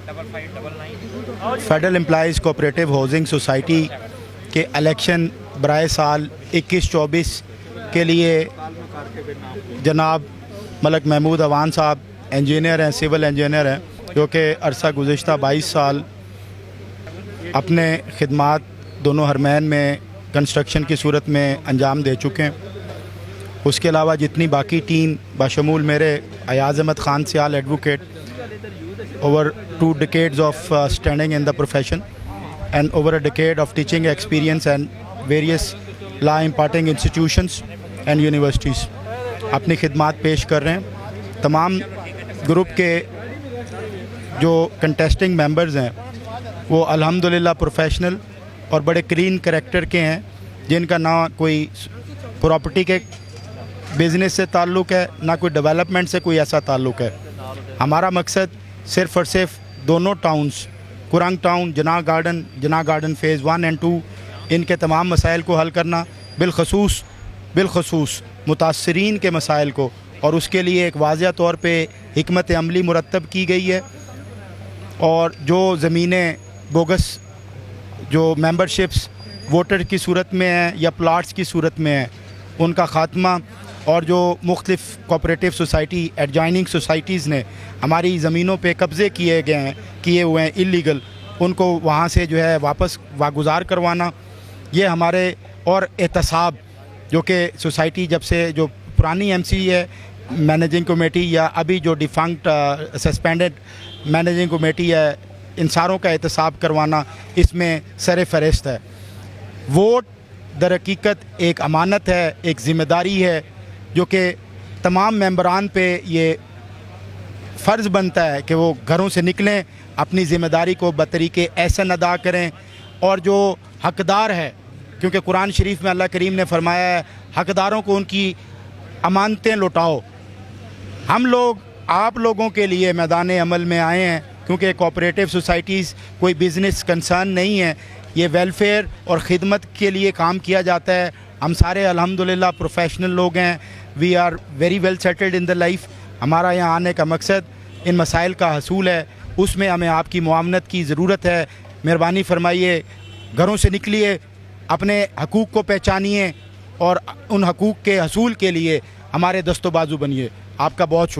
Federal employees cooperative housing society के election बराए साल 21-24 के लिए जनाब मलक महमूद अवान साहब इंजीनियर हैं, सिविल इंजीनियर हैं, जो कि अरसा गुज़िश्ता 22 साल अपने खिदमात दोनों हरमैन में कंस्ट्रक्शन की सूरत में अंजाम दे चुके हैं। उसके अलावा जितनी बाकी टीम बाशमूल मेरे अयाज़ अहमद ख़ान सियाल advocate, over 2 decades of standing in the profession and over a decade of teaching experience and various law imparting institutions and universities अपनी खिदमात पेश कर रहे हैं। तमाम ग्रुप के जो कंटेस्टिंग मेंबर्स हैं वो अल्हम्दुलिल्लाह प्रोफेशनल और बड़े क्लीन करैक्टर के हैं, जिनका ना कोई प्रॉपर्टी के बिज़नेस से ताल्लुक़ है, ना कोई डेवलपमेंट से कोई ऐसा ताल्लुक़ है। हमारा मकसद सिर्फ़ और सिर्फ दोनों टाउन्स कुरंग टाउन, जनाह गार्डन फ़ेज़ 1 और 2 इनके तमाम मसाइल को हल करना, बिलखसूस मुतासरीन के मसाइल को, और उसके लिए एक वाज़िया तौर पे हिकमत अमली मुरतब की गई है। और जो ज़मीनें बोगस जो मेंबरशिप्स वोटर की सूरत में हैं या प्लाट्स की सूरत में हैं उनका ख़ात्मा, और जो मुख्तलिफ़ कोऑपरेटिव सोसाइटी एडजॉइनिंग सोसाइटीज़ ने हमारी ज़मीनों पे कब्ज़े किए हुए हैं इल्लीगल, उनको वहाँ से जो है वापस वागुज़ार करवाना, ये हमारे और एहतसाब जो कि सोसाइटी जब से जो पुरानी एमसी है मैनेजिंग कमेटी या अभी जो डिफंक्ट सस्पेंडेड मैनेजिंग कमेटी है, इन सारों का एहतसाब करवाना इसमें सर फहरिस्त है। वोट दर हकीकत एक अमानत है, एक ज़िम्मेदारी है जो कि तमाम मेंबरान पे ये फ़र्ज़ बनता है कि वो घरों से निकलें, अपनी ज़िम्मेदारी को बतरीके एहसन अदा करें, और जो हकदार है, क्योंकि कुरान शरीफ में अल्लाह करीम ने फरमाया है हकदारों को उनकी अमानतें लौटाओ। हम लोग आप लोगों के लिए मैदान अमल में आए हैं, क्योंकि कोऑपरेटिव सोसाइटीज़ कोई बिज़नेस कंसर्न नहीं है, ये वेलफेयर और ख़िदमत के लिए काम किया जाता है। हम सारे अल्हम्दुलिल्लाह प्रोफेशनल लोग हैं, we are very well settled in the life. हमारा यहाँ आने का मकसद इन मसाइल का हसूल है, उसमें हमें आपकी मुआवनत की ज़रूरत है। मेहरबानी फरमाइए, घरों से निकलिए, अपने हकूक़ को पहचानिए और उन हकूक़ के हसूल के लिए हमारे दस्तोबाजू बनिए। आपका बहुत शुक्रिया।